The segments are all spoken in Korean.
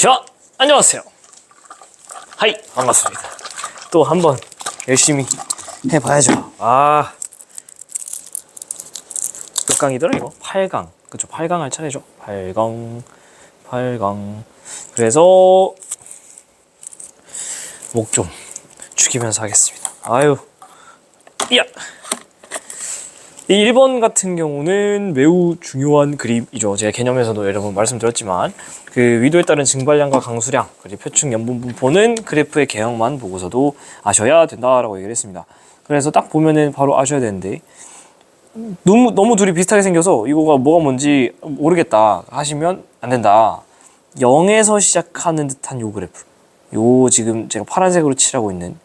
자, 안녕하세요. 하이, 반갑습니다. 또 한번 열심히 해봐야죠. 몇 강이더라 이거? 8강. 그쵸, 8강 할 차례죠. 8강. 그래서 목 좀 죽이면서 하겠습니다. 아유, 이야. 이 1번 같은 경우는 매우 중요한 그림이죠. 제가 개념에서도 여러분 말씀드렸지만 그 위도에 따른 증발량과 강수량 그리고 표층 연분 분포는 그래프의 개형만 보고서도 아셔야 된다라고 얘기를 했습니다. 그래서 딱 보면은 바로 아셔야 되는데 너무 둘이 비슷하게 생겨서 이거가 뭐가 뭔지 모르겠다 하시면 안 된다. 0에서 시작하는 듯한 요 그래프, 요 지금 제가 파란색으로 칠하고 있는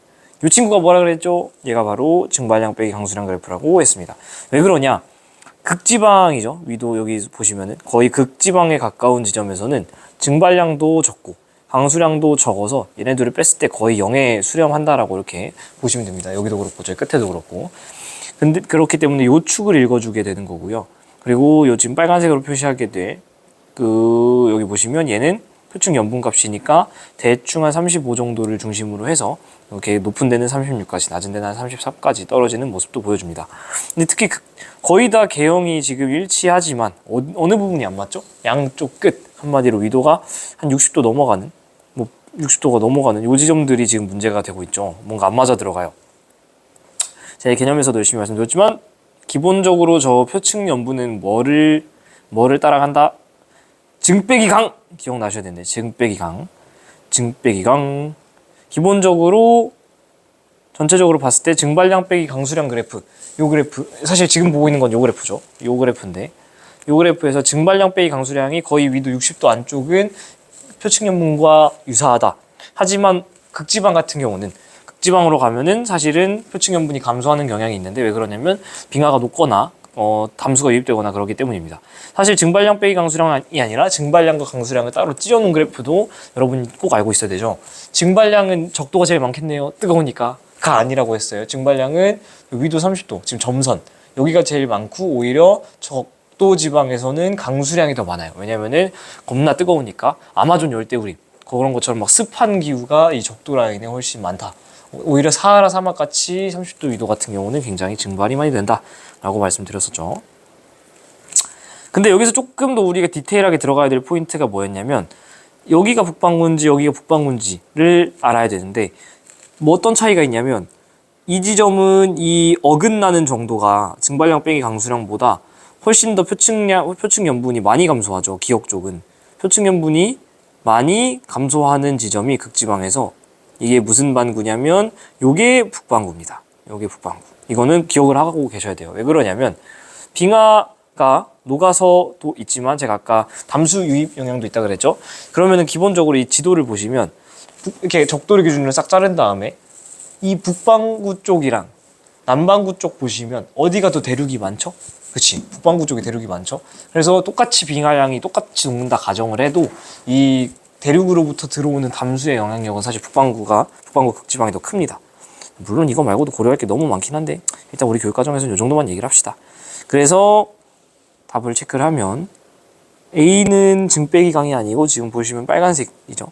이 친구가 뭐라 그랬죠? 얘가 바로 증발량 빼기 강수량 그래프라고 했습니다. 왜 그러냐? 극지방이죠. 위도 여기 보시면은 거의 극지방에 가까운 지점에서는 증발량도 적고 강수량도 적어서 얘네들을 뺐을 때 거의 0에 수렴한다라고 이렇게 보시면 됩니다. 여기도 그렇고 저희 끝에도 그렇고. 근데 그렇기 때문에 이 축을 읽어주게 되는 거고요. 그리고 요 지금 빨간색으로 표시하게 돼 여기 보시면 얘는 표층 연분 값이니까 대충 한 35 정도를 중심으로 해서 이렇게 높은 데는 36까지, 낮은 데는 한 33까지 떨어지는 모습도 보여줍니다. 근데 특히 거의 다 개형이 지금 일치하지만 어느 부분이 안 맞죠? 양쪽 끝 한마디로 위도가 한 60도 넘어가는 60도가 넘어가는 요 지점들이 지금 문제가 되고 있죠. 뭔가 안 맞아 들어가요. 제 개념에서도 열심히 말씀드렸지만 기본적으로 저 표층 연분은 뭐를 따라간다? 증 빼기 강! 기억나셔야 되는데 증 빼기 강. 기본적으로 전체적으로 봤을 때 증발량 빼기 강수량 그래프, 요 그래프 사실 지금 보고 있는 건 요 그래프죠. 요 그래프인데 요 그래프에서 증발량 빼기 강수량이 거의 위도 60도 안쪽은 표층 연분과 유사하다. 하지만 극지방 같은 경우는 극지방으로 가면은 사실은 표층 연분이 감소하는 경향이 있는데 왜 그러냐면 빙하가 높거나 담수가 유입되거나 그렇기 때문입니다. 사실 증발량 빼기 강수량이 아니라 증발량과 강수량을 따로 찢어놓은 그래프도 여러분이 꼭 알고 있어야 되죠. 증발량은 적도가 제일 많겠네요. 뜨거우니까. 가 아니라고 했어요. 증발량은 위도 30도, 지금 점선. 여기가 제일 많고 오히려 적도 지방에서는 강수량이 더 많아요. 왜냐면은 겁나 뜨거우니까 아마존 열대우림 그런 것처럼 막 습한 기후가 이 적도 라인에 훨씬 많다. 오히려 사하라 사막 같이 30도 위도 같은 경우는 굉장히 증발이 많이 된다라고 말씀드렸었죠. 근데 여기서 조금 더 우리가 디테일하게 들어가야 될 포인트가 뭐였냐면 여기가 북반구인지 여기가 북반구인지를 알아야 되는데 뭐 어떤 차이가 있냐면 이 지점은 이 어긋나는 정도가 증발량 빼기 강수량보다 훨씬 더 표층 연분이 많이 감소하죠. 기억 쪽은 표층 연분이 많이 감소하는 지점이 극지방에서 이게 무슨 반구냐면 요게 북반구입니다. 요게 북반구. 이거는 기억을 하고 계셔야 돼요. 왜 그러냐면 빙하가 녹아서도 있지만 제가 아까 담수 유입 영향도 있다 그랬죠. 그러면은 기본적으로 이 지도를 보시면 이렇게 적도를 기준으로 싹 자른 다음에 이 북반구 쪽이랑 남반구 쪽 보시면 어디가 더 대륙이 많죠? 그치, 북반구 쪽이 대륙이 많죠. 그래서 똑같이 빙하량이 똑같이 녹는다 가정을 해도 이 대륙으로부터 들어오는 담수의 영향력은 사실 북반구 극지방이 더 큽니다. 물론 이거 말고도 고려할 게 너무 많긴 한데 일단 우리 교육과정에서는 이 정도만 얘기를 합시다. 그래서 답을 체크를 하면 A는 증 빼기 강이 아니고 지금 보시면 빨간색이죠.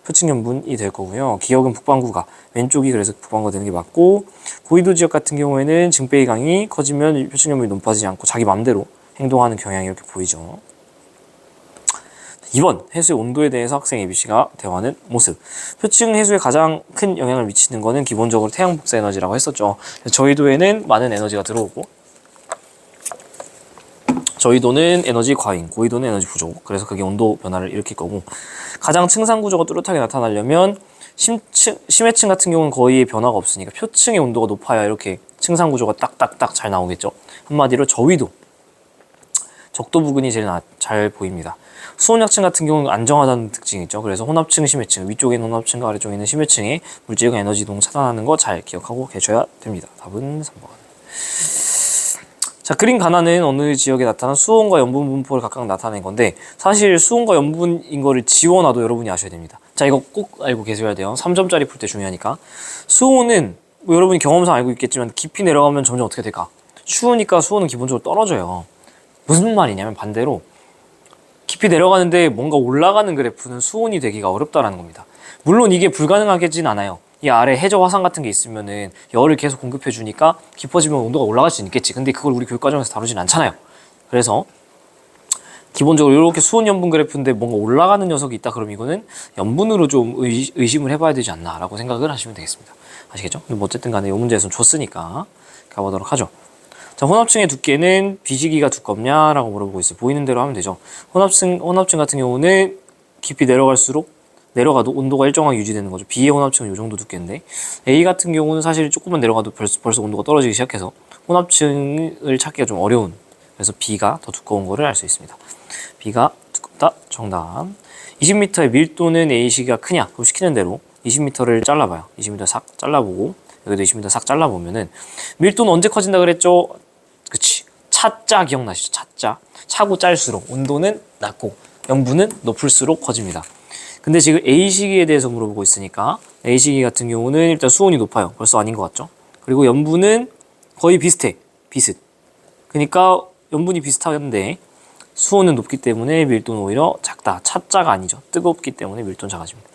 표층 연분이 될 거고요. 기억은 북반구가 왼쪽이 그래서 북반구가 되는 게 맞고 고위도 지역 같은 경우에는 증 빼기 강이 커지면 표층 연분이 높아지지 않고 자기 맘대로 행동하는 경향이 이렇게 보이죠. 2번, 해수의 온도에 대해서 학생 ABC가 대화하는 모습. 표층 해수에 가장 큰 영향을 미치는 거는 기본적으로 태양 복사 에너지라고 했었죠. 저희도에는 많은 에너지가 들어오고 저희도는 에너지 과잉, 고위도는 에너지 부족. 그래서 그게 온도 변화를 일으킬 거고 가장 층상 구조가 뚜렷하게 나타나려면 심해층 같은 경우는 거의 변화가 없으니까 표층의 온도가 높아야 이렇게 층상 구조가 딱딱딱 잘 나오겠죠. 한마디로 저위도, 적도 부근이 제일 잘 보입니다. 수온약층 같은 경우는 안정하다는 특징이 있죠. 그래서 혼합층, 심해층, 위쪽에 있는 혼합층과 아래쪽에 있는 심해층의 물질과 에너지 이동 차단하는 거 잘 기억하고 계셔야 됩니다. 답은 3번. 자, 그림 가나는 어느 지역에 나타난 수온과 염분 분포를 각각 나타낸 건데 사실 수온과 염분인 거를 지워놔도 여러분이 아셔야 됩니다. 자, 이거 꼭 알고 계셔야 돼요. 3점짜리 풀 때 중요하니까. 수온은 뭐 여러분이 경험상 알고 있겠지만 깊이 내려가면 점점 어떻게 될까? 추우니까 수온은 기본적으로 떨어져요. 무슨 말이냐면 반대로 깊이 내려가는데 뭔가 올라가는 그래프는 수온이 되기가 어렵다라는 겁니다. 물론 이게 불가능하겠진 않아요. 이 아래 해저 화산 같은 게 있으면은 열을 계속 공급해 주니까 깊어지면 온도가 올라갈 수 있겠지. 근데 그걸 우리 교육 과정에서 다루진 않잖아요. 그래서 기본적으로 이렇게 수온 염분 그래프인데 뭔가 올라가는 녀석이 있다 그럼 이거는 염분으로 좀 의심을 해봐야 되지 않나 라고 생각을 하시면 되겠습니다. 아시겠죠? 뭐 어쨌든 간에 이 문제에서는 줬으니까 가보도록 하죠. 자, 혼합층의 두께는 비시기가 두껍냐라고 물어보고 있어요. 보이는 대로 하면 되죠. 혼합층 같은 경우는 깊이 내려가도 온도가 일정하게 유지되는 거죠. B의 혼합층은 이 정도 두께인데 A 같은 경우는 사실 조금만 내려가도 벌써 온도가 떨어지기 시작해서 혼합층을 찾기가 좀 어려운, 그래서 B가 더 두꺼운 거를 알 수 있습니다. B가 두껍다. 정답. 20m의 밀도는 A시기가 크냐? 그럼 시키는 대로 20m를 잘라봐요. 20m 싹 잘라보고 여기도 20m 싹 잘라보면은 밀도는 언제 커진다 그랬죠? 그치. 차자 기억나시죠? 차자. 차고 짤수록 온도는 낮고 염분은 높을수록 커집니다. 근데 지금 A시기에 대해서 물어보고 있으니까 A시기 같은 경우는 일단 수온이 높아요. 벌써 아닌 것 같죠? 그리고 염분은 거의 비슷해. 비슷. 그러니까 염분이 비슷한데 수온은 높기 때문에 밀도는 오히려 작다. 차자가 아니죠. 뜨겁기 때문에 밀도는 작아집니다.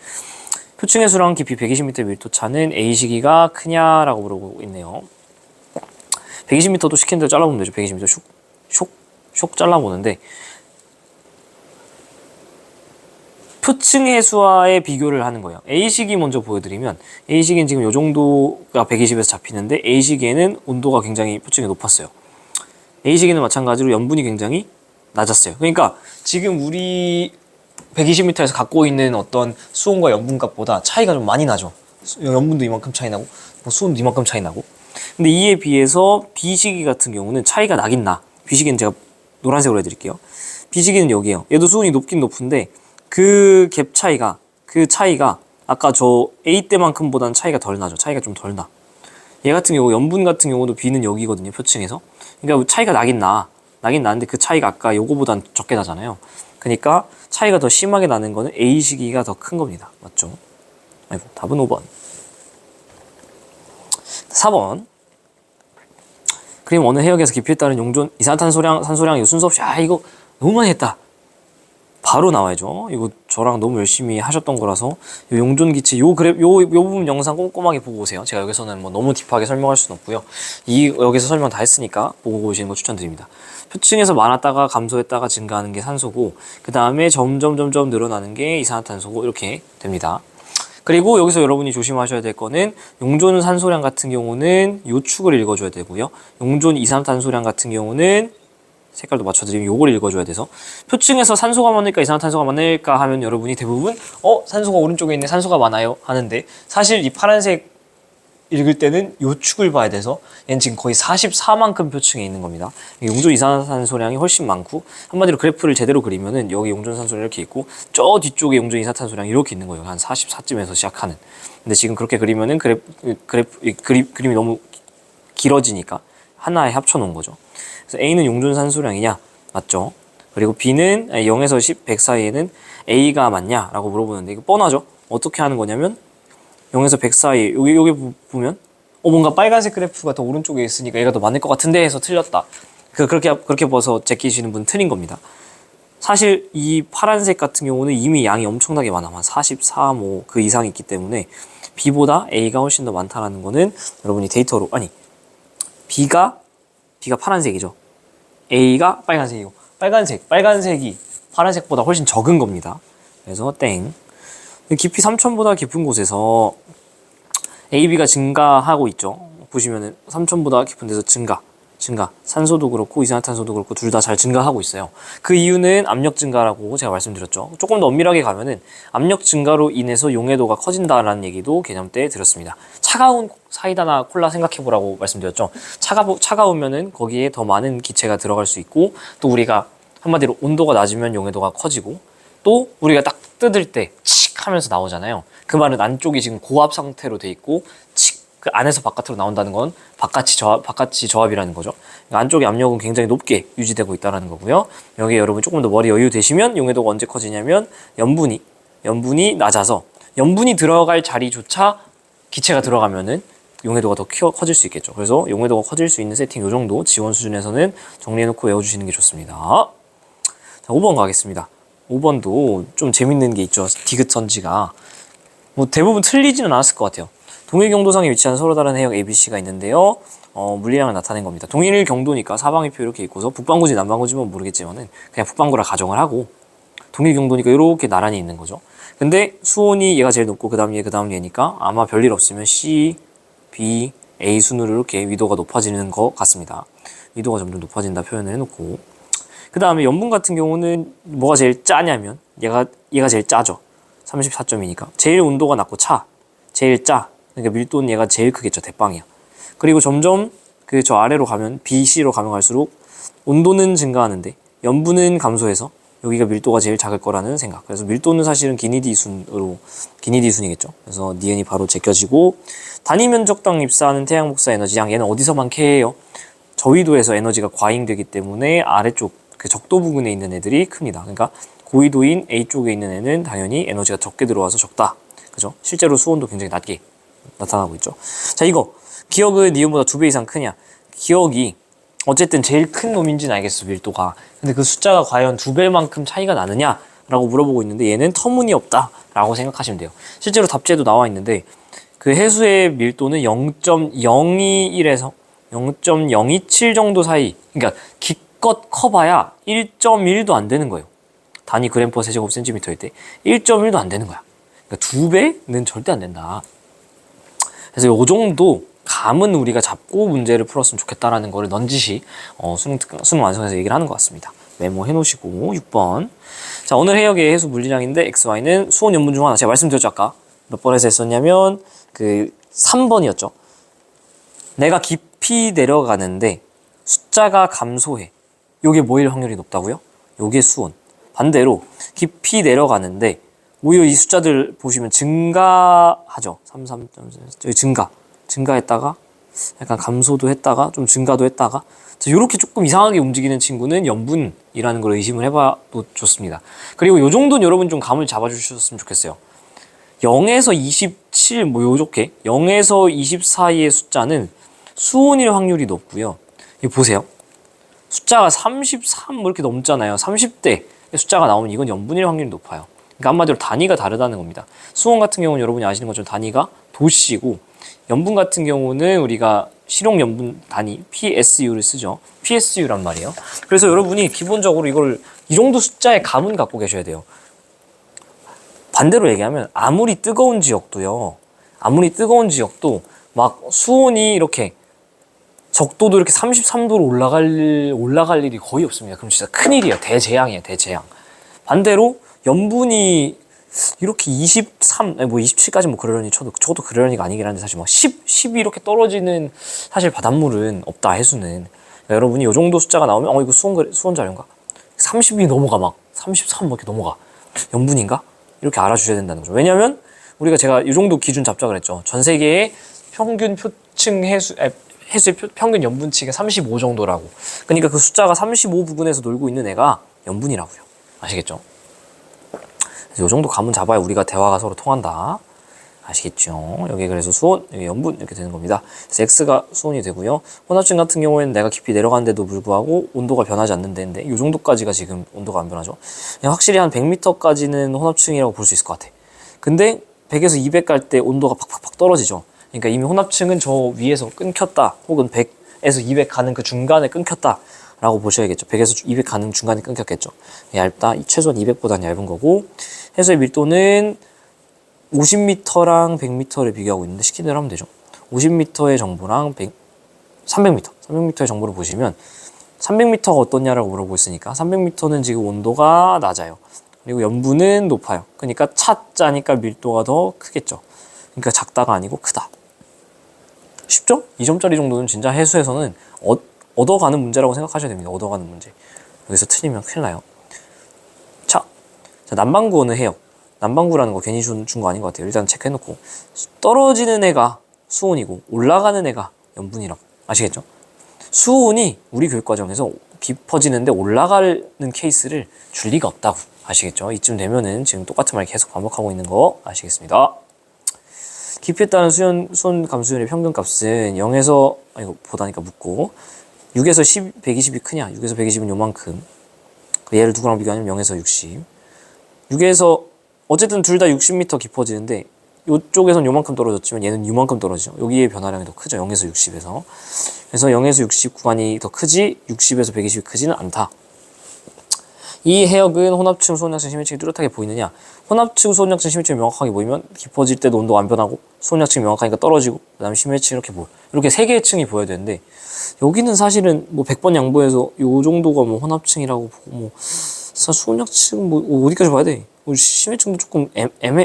표층의 수랑 깊이 120m 밀도 차는 A시기가 크냐라고 물어보고 있네요. 120m도 시킨 대로 잘라보면 되죠. 120m 슉 잘라보는데 표층의 수와의 비교를 하는 거예요. A시기 먼저 보여드리면 A시기는 지금 이 정도가 120에서 잡히는데 A시기에는 온도가 굉장히 표층이 높았어요. A시기는 마찬가지로 염분이 굉장히 낮았어요. 그러니까 지금 우리 120m에서 갖고 있는 어떤 수온과 염분값보다 차이가 좀 많이 나죠. 염분도 이만큼 차이 나고 뭐 수온도 이만큼 차이 나고. 근데 이에 비해서 B시기 같은 경우는 차이가 나긴 나. B시기는 제가 노란색으로 해드릴게요. B시기는 여기에요. 얘도 수온이 높긴 높은데 그 차이가 아까 저 A 때만큼보다는 차이가 덜 나죠. 차이가 좀 덜 나. 얘 같은 경우 염분 같은 경우도 B는 여기거든요. 표층에서. 그러니까 차이가 나긴 나는데 그 차이가 아까 요거보단 적게 나잖아요. 그러니까 차이가 더 심하게 나는 거는 A시기가 더 큰 겁니다. 맞죠? 아이고, 답은 5번. 4번. 그림 어느 해역에서 깊이에 따른 용존 이산화탄소량, 산소량 이거 순서 없이 이거 너무 많이 했다. 바로 나와야죠. 이거 저랑 너무 열심히 하셨던 거라서 요 용존 기체 요 부분 영상 꼼꼼하게 보고 오세요. 제가 여기서는 뭐 너무 딥하게 설명할 수는 없고요. 여기서 설명 다 했으니까 보고 오시는 거 추천드립니다. 표층에서 많았다가 감소했다가 증가하는 게 산소고 그 다음에 점점 늘어나는 게 이산화탄소고 이렇게 됩니다. 그리고 여기서 여러분이 조심하셔야 될 거는 용존 산소량 같은 경우는 요 축을 읽어줘야 되고요. 용존 이산화탄소량 같은 경우는 색깔도 맞춰드리면 요걸 읽어줘야 돼서 표층에서 산소가 많을까 이산화탄소가 많을까 하면 여러분이 대부분 산소가 오른쪽에 있네 산소가 많아요 하는데 사실 이 파란색 읽을 때는 요 축을 봐야 돼서 얘는 지금 거의 44만큼 표층에 있는 겁니다. 용존 이산화탄소량이 훨씬 많고 한마디로 그래프를 제대로 그리면은 여기 용존 산소량 이렇게 있고 저 뒤쪽에 용존 이산화탄소량이 이렇게 있는 거예요. 한 44쯤에서 시작하는. 근데 지금 그렇게 그리면은 그림이 너무 길어지니까 하나에 합쳐 놓은 거죠. 그래서 A는 용존 산소량이냐? 맞죠? 그리고 B는 0에서 10, 100 사이에는 A가 맞냐? 라고 물어보는데 이거 뻔하죠? 어떻게 하는 거냐면 0에서 100 사이 여기 보면 뭔가 빨간색 그래프가 더 오른쪽에 있으니까 얘가 더 많을 것 같은데 해서 틀렸다. 그렇게 봐서 제끼시는 분 틀린 겁니다. 사실 이 파란색 같은 경우는 이미 양이 엄청나게 많아. 한 44, 그 이상이 있기 때문에 B보다 A가 훨씬 더 많다라는 거는 여러분이 데이터로 B가 파란색이죠. A가 빨간색이고 빨간색이 파란색보다 훨씬 적은 겁니다. 그래서 땡. 깊이 3,000보다 깊은 곳에서 AB가 증가하고 있죠. 보시면은 3,000보다 깊은 데서 증가. 산소도 그렇고 이산화탄소도 그렇고 둘 다 잘 증가하고 있어요. 그 이유는 압력 증가라고 제가 말씀드렸죠. 조금 더 엄밀하게 가면은 압력 증가로 인해서 용해도가 커진다라는 얘기도 개념 때 드렸습니다. 차가운 사이다나 콜라 생각해보라고 말씀드렸죠. 차가우면은 거기에 더 많은 기체가 들어갈 수 있고 또 우리가 한마디로 온도가 낮으면 용해도가 커지고 또 우리가 딱 뜯을 때 칙 하면서 나오잖아요. 그 말은 안쪽이 지금 고압 상태로 돼 있고 칙 그 안에서 바깥으로 나온다는 건 바깥이 저압이라는 거죠. 그러니까 안쪽의 압력은 굉장히 높게 유지되고 있다는 거고요. 여기에 여러분 조금 더 머리 여유 되시면 용해도가 언제 커지냐면 염분이 낮아서 염분이 들어갈 자리조차 기체가 들어가면은 용해도가 더 커질 수 있겠죠. 그래서 용해도가 커질 수 있는 세팅 요 정도 지원 수준에서는 정리해놓고 외워주시는 게 좋습니다. 자, 5번 가겠습니다. 5번도 좀 재밌는 게 있죠. 디귿선지가. 뭐 대부분 틀리지는 않았을 것 같아요. 동일 경도상에 위치한 서로 다른 해역 ABC가 있는데요. 물리량을 나타낸 겁니다. 동일 경도니까 사방위표 이렇게 있고서 북반구지 남반구지면 모르겠지만은 그냥 북반구라 가정을 하고 동일 경도니까 이렇게 나란히 있는 거죠. 근데 수온이 얘가 제일 높고 그 다음 얘, 그 다음 얘니까 아마 별일 없으면 C, B, A 순으로 이렇게 위도가 높아지는 것 같습니다. 위도가 점점 높아진다 표현을 해놓고 그 다음에 염분 같은 경우는 뭐가 제일 짜냐면 얘가 제일 짜죠. 34점이니까 제일 온도가 낮고 차, 제일 짜. 그러니까 밀도는 얘가 제일 크겠죠. 대빵이야. 그리고 점점 그 저 아래로 가면 B, C로 가면 갈수록 온도는 증가하는데 염분은 감소해서 여기가 밀도가 제일 작을 거라는 생각. 그래서 밀도는 사실은 기니디순이겠죠. 그래서 니은이 바로 제껴지고 단위 면적당 입사하는 태양 복사 에너지량 얘는 어디서 많게해요? 저위도에서 에너지가 과잉되기 때문에 아래쪽 그 적도 부근에 있는 애들이 큽니다. 그러니까 고위도인 A 쪽에 있는 애는 당연히 에너지가 적게 들어와서 적다. 그죠? 실제로 수온도 굉장히 낮게 나타나고 있죠. 자, 이거 기억은 니은보다 2배 이상 크냐? 기억이 어쨌든 제일 큰 놈인지는 알겠어, 밀도가. 근데 그 숫자가 과연 2배만큼 차이가 나느냐? 라고 물어보고 있는데 얘는 터무니없다 라고 생각하시면 돼요. 실제로 답지에도 나와 있는데 그 해수의 밀도는 0.021에서 0.027 정도 사이, 그러니까 기껏 커봐야 1.1도 안 되는 거예요. 단위 그램 퍼 세제곱센티미터일 때 1.1도 안 되는 거야. 그러니까 2배는 절대 안 된다. 그래서 이 정도 감은 우리가 잡고 문제를 풀었으면 좋겠다라는 거를 넌지시 수능 완성해서 얘기를 하는 것 같습니다. 메모해 놓으시고 6번. 자, 오늘 해역의 해수 물리량인데 XY는 수온 염분 중 하나. 제가 말씀드렸죠 아까. 몇 번에서 했었냐면 그 3번이었죠. 내가 깊이 내려가는데 숫자가 감소해. 요게 뭐일 확률이 높다고요? 요게 수온. 반대로 깊이 내려가는데 오히려 이 숫자들 보시면 증가하죠. 33. 여기 증가했다가 약간 감소도 했다가 좀 증가도 했다가 이렇게 조금 이상하게 움직이는 친구는 염분이라는 걸 의심을 해봐도 좋습니다. 그리고 요 정도는 여러분 좀 감을 잡아주셨으면 좋겠어요. 0에서 27 뭐 요렇게 0에서 20 사이의 숫자는 수온일 확률이 높고요. 이거 보세요. 숫자가 33 뭐 이렇게 넘잖아요. 30대 숫자가 나오면 이건 염분일 확률이 높아요. 그러니까 한마디로 단위가 다르다는 겁니다. 수온 같은 경우는 여러분이 아시는 것처럼 단위가 도씨고 염분 같은 경우는 우리가 실용 염분 단위 PSU를 쓰죠. PSU란 말이에요. 그래서 여러분이 기본적으로 이걸 이 정도 숫자의 감은 갖고 계셔야 돼요. 반대로 얘기하면 아무리 뜨거운 지역도 막 수온이 이렇게 적도도 이렇게 33도로 올라갈 일이 거의 없습니다. 그럼 진짜 큰일이에요. 대재앙이에요. 대재앙. 반대로 염분이 이렇게 23, 뭐 27까지 뭐 그러려니 저도 그러려니가 아니긴 한데 사실 뭐 10이 이렇게 떨어지는 사실 바닷물은 없다, 해수는. 그러니까 여러분이 이 정도 숫자가 나오면 이거 수온 자료인가? 30이 넘어가 막 33 뭐 이렇게 넘어가. 염분인가? 이렇게 알아주셔야 된다는 거죠. 왜냐면 우리가 제가 이 정도 기준 잡자 그랬죠. 전 세계의 평균 표층 해수의 평균 염분치가 35 정도라고. 그러니까 그 숫자가 35 부근에서 놀고 있는 애가 염분이라고요. 아시겠죠? 이 정도 감은 잡아야 우리가 대화가 서로 통한다. 아시겠죠? 여기 그래서 수온, 여기 염분 이렇게 되는 겁니다. 그래서 X가 수온이 되고요. 혼합층 같은 경우에는 내가 깊이 내려가는데도 불구하고 온도가 변하지 않는 데인데 이 정도까지가 지금 온도가 안 변하죠. 확실히 한 100m까지는 혼합층이라고 볼 수 있을 것 같아. 근데 100에서 200 갈 때 온도가 팍팍팍 떨어지죠. 그러니까 이미 혼합층은 저 위에서 끊겼다. 혹은 100에서 200 가는 그 중간에 끊겼다. 라고 보셔야겠죠. 100에서 200 가는 중간에 끊겼겠죠. 얇다. 최소한 200보다는 얇은 거고 해수의 밀도는 50m랑 100m를 비교하고 있는데 시킨 대로 하면 되죠. 50m의 정보랑 300m의 정보를 보시면 300m가 어떻냐라고 물어보고 있으니까 300m는 지금 온도가 낮아요. 그리고 염분은 높아요. 그러니까 차짜니까 밀도가 더 크겠죠. 그러니까 작다가 아니고 크다. 쉽죠? 2점짜리 정도는 진짜 해수에서는 얻어가는 문제라고 생각하셔야 됩니다. 얻어가는 문제. 여기서 틀리면 큰일 나요. 자, 남반구어는 해역. 남반구라는 거 괜히 준 거 아닌 것 같아요. 일단 체크해놓고 떨어지는 애가 수온이고 올라가는 애가 염분이라고. 아시겠죠? 수온이 우리 교육과정에서 깊어지는데 올라가는 케이스를 줄 리가 없다고. 아시겠죠? 이쯤 되면은 지금 똑같은 말 계속 반복하고 있는 거 아시겠습니다. 깊이에 따른 수온 감수율의 평균값은 0에서 이거 보다니까 묻고 6에서 120이 크냐? 6에서 120은 요만큼. 얘를 누구랑 비교하냐면 0에서 60. 6에서 어쨌든 둘 다 60m 깊어지는데 이쪽에선 요만큼 떨어졌지만 얘는 요만큼 떨어지죠. 여기에 변화량이 더 크죠. 0에서 60에서. 그래서 0에서 60 구간이 더 크지 60에서 120이 크지는 않다. 이 해역은 혼합층 수온약층 심해층이 뚜렷하게 보이느냐? 혼합층 수온약층 심해층이 명확하게 보이면 깊어질 때도 온도가 안 변하고 수온약층이 명확하니까 떨어지고 그 다음에 심해층 이렇게 보여. 이렇게 세 개의 층이 보여야 되는데 여기는 사실은 뭐 100번 양보해서 요 정도가 뭐 혼합층이라고 보고 뭐 수온약층 뭐 어디까지 봐야 돼? 심해층도 조금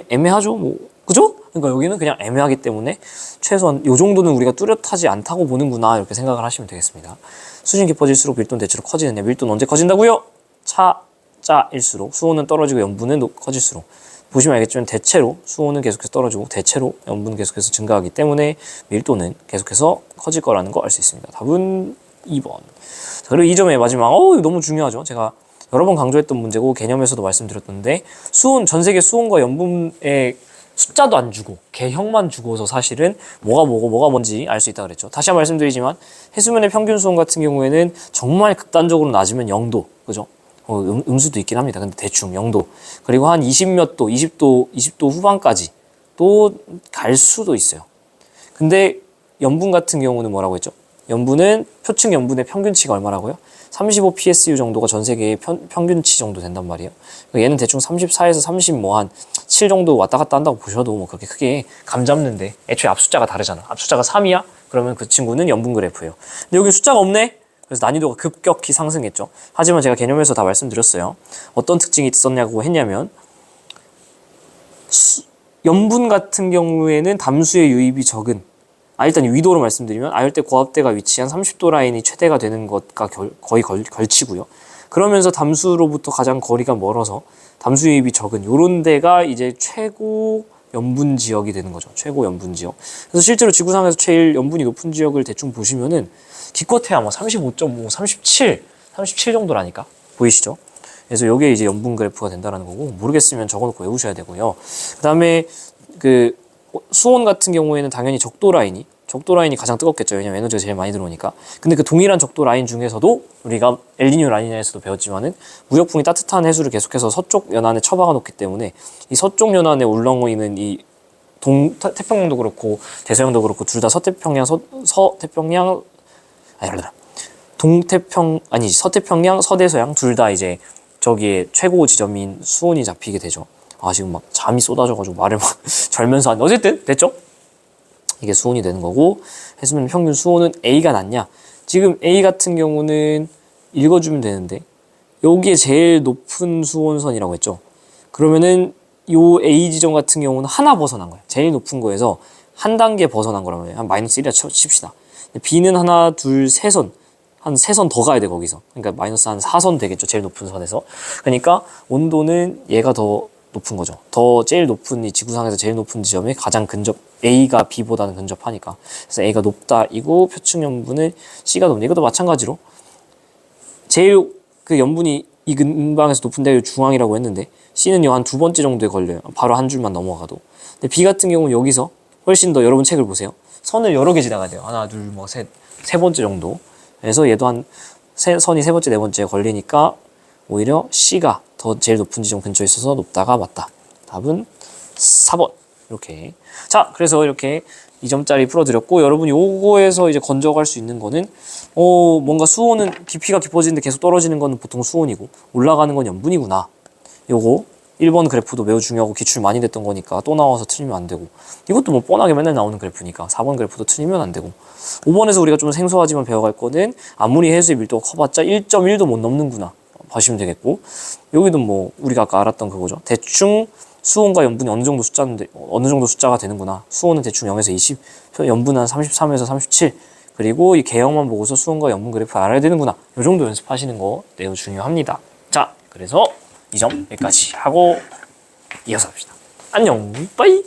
애매하죠? 뭐 그죠? 그러니까 여기는 그냥 애매하기 때문에 최소한 요 정도는 우리가 뚜렷하지 않다고 보는구나 이렇게 생각을 하시면 되겠습니다. 수심 깊어질수록 밀도는 대체로 커지느냐? 밀도는 언제 커진다고요? 차자일수록 수온은 떨어지고 염분은 커질수록 보시면 알겠지만 대체로 수온은 계속해서 떨어지고 대체로 염분은 계속해서 증가하기 때문에 밀도는 계속해서 커질 거라는 거 알 수 있습니다. 답은 2번. 자, 그리고 이 점의 마지막 이거 너무 중요하죠. 제가 여러 번 강조했던 문제고 개념에서도 말씀드렸던데 수온 전 세계 수온과 염분의 숫자도 안 주고 개형만 주고서 사실은 뭐가 뭐고 뭐가 뭔지 알 수 있다 그랬죠. 다시 한번 말씀드리지만 해수면의 평균 수온 같은 경우에는 정말 극단적으로 낮으면 0도 그죠? 음수도 있긴 합니다. 근데 대충 0도. 그리고 한 20몇 도, 20도 후반까지 또 갈 수도 있어요. 근데 염분 같은 경우는 뭐라고 했죠? 염분은 표층 염분의 평균치가 얼마라고요? 35 PSU 정도가 전 세계의 평균치 정도 된단 말이에요. 얘는 대충 34에서 30 뭐 한 7 정도 왔다 갔다 한다고 보셔도 뭐 그렇게 크게 감 잡는데 애초에 앞숫자가 다르잖아. 앞숫자가 3이야? 그러면 그 친구는 염분 그래프예요. 근데 여기 숫자가 없네? 그래서 난이도가 급격히 상승했죠. 하지만 제가 개념에서 다 말씀드렸어요. 어떤 특징이 있었냐고 했냐면 염분 같은 경우에는 담수의 유입이 적은 일단 위도로 말씀드리면 아열대 고압대가 위치한 30도 라인이 최대가 되는 것과 거의 걸치고요. 그러면서 담수로부터 가장 거리가 멀어서 담수 유입이 적은 요런 데가 이제 최고 염분 지역이 되는 거죠. 최고 염분 지역. 그래서 실제로 지구상에서 제일 염분이 높은 지역을 대충 보시면은 기껏해야 뭐 35.5, 37 정도라니까. 보이시죠? 그래서 요게 이제 염분 그래프가 된다는 거고 모르겠으면 적어놓고 외우셔야 되고요. 그다음에 그 수온 같은 경우에는 당연히 적도 라인이 가장 뜨겁겠죠. 왜냐면 에너지가 제일 많이 들어오니까. 근데 그 동일한 적도 라인 중에서도 우리가 엘니뇨 라니냐에서도 배웠지만은 무역풍이 따뜻한 해수를 계속해서 서쪽 연안에 처박아 놓기 때문에 이 서쪽 연안에 울렁이는 이 태평양도 그렇고 대서양도 그렇고 둘 다 서태평양 서대서양 둘 다 이제 저기에 최고 지점인 수온이 잡히게 되죠. 지금 막 잠이 쏟아져가지고 말을 막 절면서 하는데 어쨌든 됐죠? 이게 수온이 되는 거고 해수면 평균 수온은 A가 낮냐? 지금 A 같은 경우는 읽어주면 되는데 여기에 제일 높은 수온선이라고 했죠. 그러면은 요 A 지점 같은 경우는 하나 벗어난 거예요. 제일 높은 거에서 한 단계 벗어난 거라면 한 마이너스 1이라 칩시다. B는 하나, 둘, 세 선. 한 3선 더 가야 돼 거기서. 그러니까 마이너스 한 4선 되겠죠. 제일 높은 선에서. 그러니까 온도는 얘가 더 높은 거죠. 제일 높은 이 지구상에서 제일 높은 지점에 가장 근접 A가 B보다는 근접하니까. 그래서 A가 높다 이고 표층 염분은 C가 높네. 이것도 마찬가지로 제일 그 염분이 이 근방에서 높은 데가 중앙이라고 했는데 C는 한 두 번째 정도에 걸려요. 바로 한 줄만 넘어가도. 근데 B 같은 경우는 여기서 훨씬 더 여러분 책을 보세요. 선을 여러 개 지나가야 돼요. 하나, 둘, 뭐 세 번째 정도. 그래서 얘도 선이 세 번째, 네 번째에 걸리니까 오히려 C가 더 제일 높은 지점 근처에 있어서 높다가 맞다. 답은 4번. 이렇게. 자, 그래서 이렇게 2점짜리 풀어드렸고, 여러분이 요거에서 이제 건져갈 수 있는 거는, 뭔가 수온은 깊이가 깊어지는데 계속 떨어지는 거는 보통 수온이고, 올라가는 건 염분이구나. 요거 1번 그래프도 매우 중요하고 기출 많이 됐던 거니까 또 나와서 틀리면 안 되고, 이것도 뭐 뻔하게 맨날 나오는 그래프니까 4번 그래프도 틀리면 안 되고, 5번에서 우리가 좀 생소하지만 배워갈 거는 아무리 해수의 밀도가 커봤자 1.1도 못 넘는구나 봐주시면 되겠고, 여기도 뭐 우리가 아까 알았던 그거죠. 대충 수온과 염분이 어느 정도 숫자가 되는구나. 수온은 대충 0에서 20, 염분은 한 33에서 37. 그리고 이 개형만 보고서 수온과 염분 그래프 알아야 되는구나. 이 정도 연습하시는 거 매우 중요합니다. 자, 그래서 이 점 여기까지 하고 이어서 합시다. 안녕, 빠이.